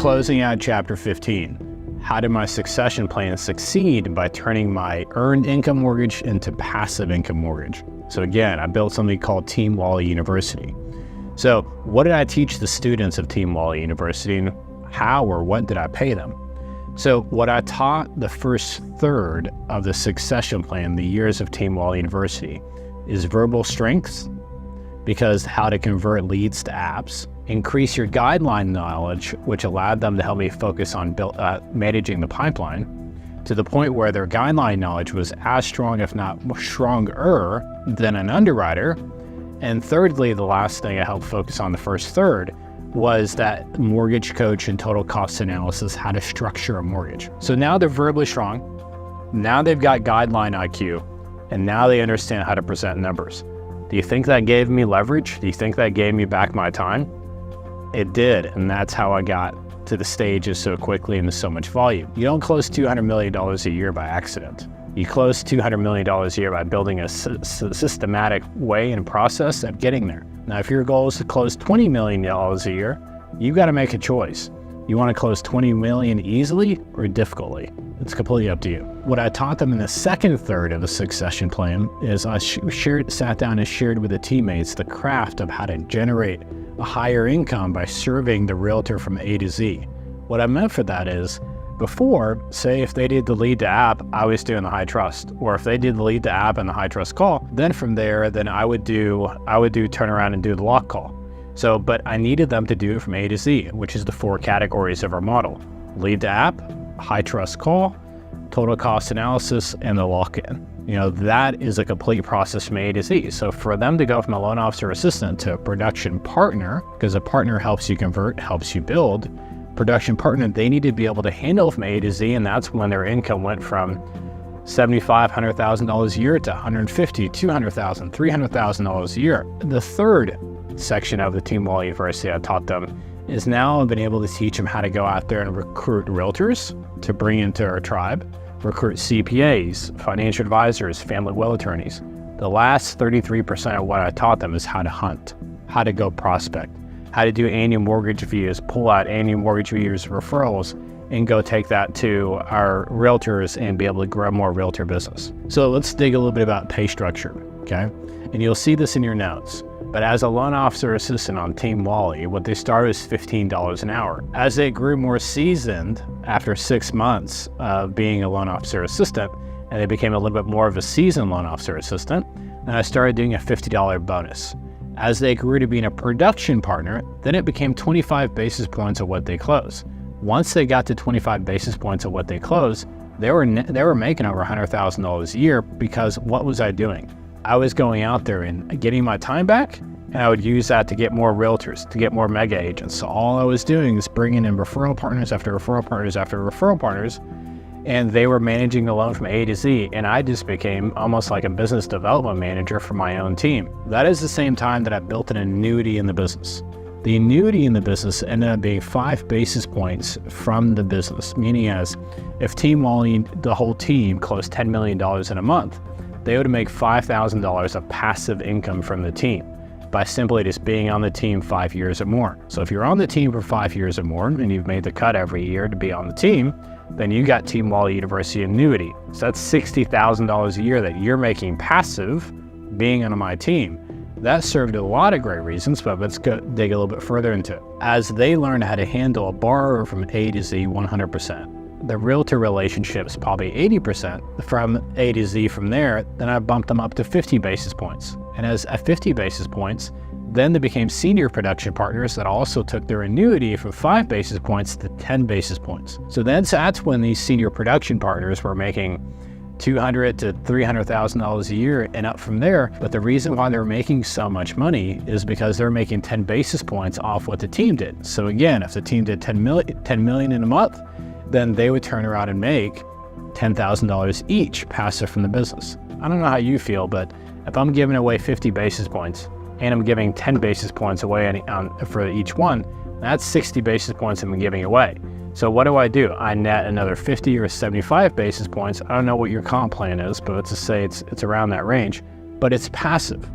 closing out chapter 15. How did my succession plan succeed by turning my earned income mortgage into passive income mortgage? So again, I built something called Team Wally University. So what did I teach the students of Team Wally University, and how or what did I pay them? So what I taught the first third of the succession plan, the years of Team Wally University, is verbal strengths, because how to convert leads to apps, increase your guideline knowledge, which allowed them to help me focus on managing the pipeline, to the point where their guideline knowledge was as strong, if not stronger, than an underwriter. And thirdly, the last thing I helped focus on the first third was that mortgage coach and total cost analysis, how to structure a mortgage. So now they're verbally strong, now they've got guideline IQ, and now they understand how to present numbers. Do you think that gave me leverage? Do you think that gave me back my time? It did, and that's how I got to the stages so quickly and to so much volume. You don't close $200 million a year by accident. You close $200 million a year by building a systematic way and process of getting there. Now, if your goal is to close $20 million a year, you've got to make a choice. You want to close $20 million easily or difficultly? It's completely up to you. What I taught them in the second third of the succession plan is I sat down and shared with the teammates the craft of how to generate a higher income by serving the realtor from A to Z. What I meant for that is, before, say if they did the lead to app, I was doing the high trust, or if they did the lead to app and the high trust call, then from there, I would do turn around and do the lock call. So, but I needed them to do it from A to Z, which is the 4 categories of our model: lead to app, high trust call, total cost analysis, and the lock-in. You know, that is a complete process from A to Z. So for them to go from a loan officer assistant to a production partner, because a partner helps you convert, helps you build, production partner, they need to be able to handle from A to Z, and that's when their income went from $75,000, $100,000 a year to $150,000, $200,000, $300,000 a year. The third section of the Team Wally University I taught them is now I've been able to teach them how to go out there and recruit realtors to bring into our tribe, recruit CPAs, financial advisors, family will attorneys. The last 33% of what I taught them is how to hunt, how to go prospect, how to do annual mortgage reviews, pull out annual mortgage reviews, referrals, and go take that to our realtors and be able to grow more realtor business. So let's dig a little bit about pay structure, okay? And you'll see this in your notes. But as a loan officer assistant on Team Wally, what they started was $15 an hour. As they grew more seasoned after 6 months of being a loan officer assistant, and they became a little bit more of a seasoned loan officer assistant, then I started doing a $50 bonus. As they grew to being a production partner, then it became 25 basis points of what they close. Once they got to 25 basis points of what they close, they were making over $100,000 a year, because what was I doing? I was going out there and getting my time back, and I would use that to get more realtors, to get more mega agents. So all I was doing is bringing in referral partners after referral partners after referral partners, and they were managing the loan from A to Z, and I just became almost like a business development manager for my own team. That is the same time that I built an annuity in the business. The annuity in the business ended up being 5 basis points from the business, meaning as if Team Wally, the whole team, closed $10 million in a month, they would make $5,000 of passive income from the team by simply just being on the team 5 years or more. So if you're on the team for 5 years or more, and you've made the cut every year to be on the team, then you got Team Wally University annuity. So that's $60,000 a year that you're making passive being on my team. That served a lot of great reasons, but let's go dig a little bit further into it. As they learn how to handle a borrower from A to Z 100%, the realtor relationship's probably 80% from A to Z from there, then I bumped them up to 50 basis points. And as at 50 basis points, then they became senior production partners that also took their annuity from 5 basis points to 10 basis points. So that's when these senior production partners were making $200,000 to $300,000 a year and up from there. But the reason why they're making so much money is because they're making 10 basis points off what the team did. So again, if the team did 10 million in a month, then they would turn around and make $10,000 each passive from the business. I don't know how you feel, but if I'm giving away 50 basis points and I'm giving 10 basis points away for each one, that's 60 basis points I'm giving away. So what do? I net another 50 or 75 basis points. I don't know what your comp plan is, but let's just say it's around that range, but it's passive.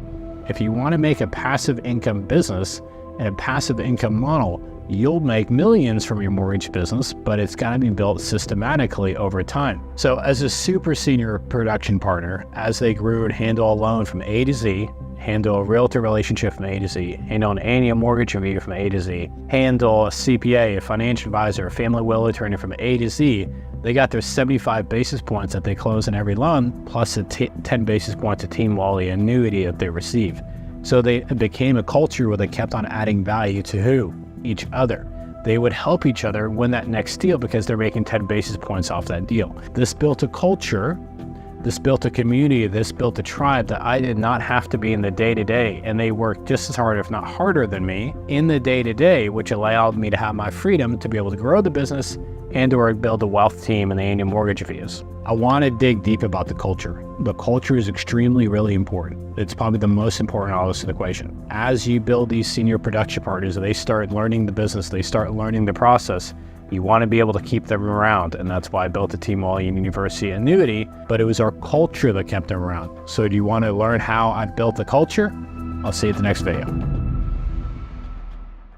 If you want to make a passive income business and a passive income model, you'll make millions from your mortgage business, but it's got to be built systematically over time. So as a super senior production partner, as they grew and handle a loan from A to Z, handle a realtor relationship from A to Z, handle an annual mortgage review from A to Z, handle a CPA, a financial advisor, a family will attorney from A to Z, they got their 75 basis points that they close in every loan, plus a 10 basis points of Team Wally annuity that they receive. So it became a culture where they kept on adding value to who? Each other. They would help each other win that next deal because they're making 10 basis points off that deal. This built a culture, this built a community, this built a tribe that I did not have to be in the day-to-day, and they worked just as hard, if not harder than me, in the day-to-day, which allowed me to have my freedom to be able to grow the business and or build a wealth team and the annual mortgage reviews. I want to dig deep about the culture. The culture is extremely, really important. It's probably the most important of all this equation. As you build these senior production partners, they start learning the business, they start learning the process, you want to be able to keep them around. And that's why I built the Team Wally University annuity, but it was our culture that kept them around. So do you want to learn how I built the culture? I'll see you at the next video.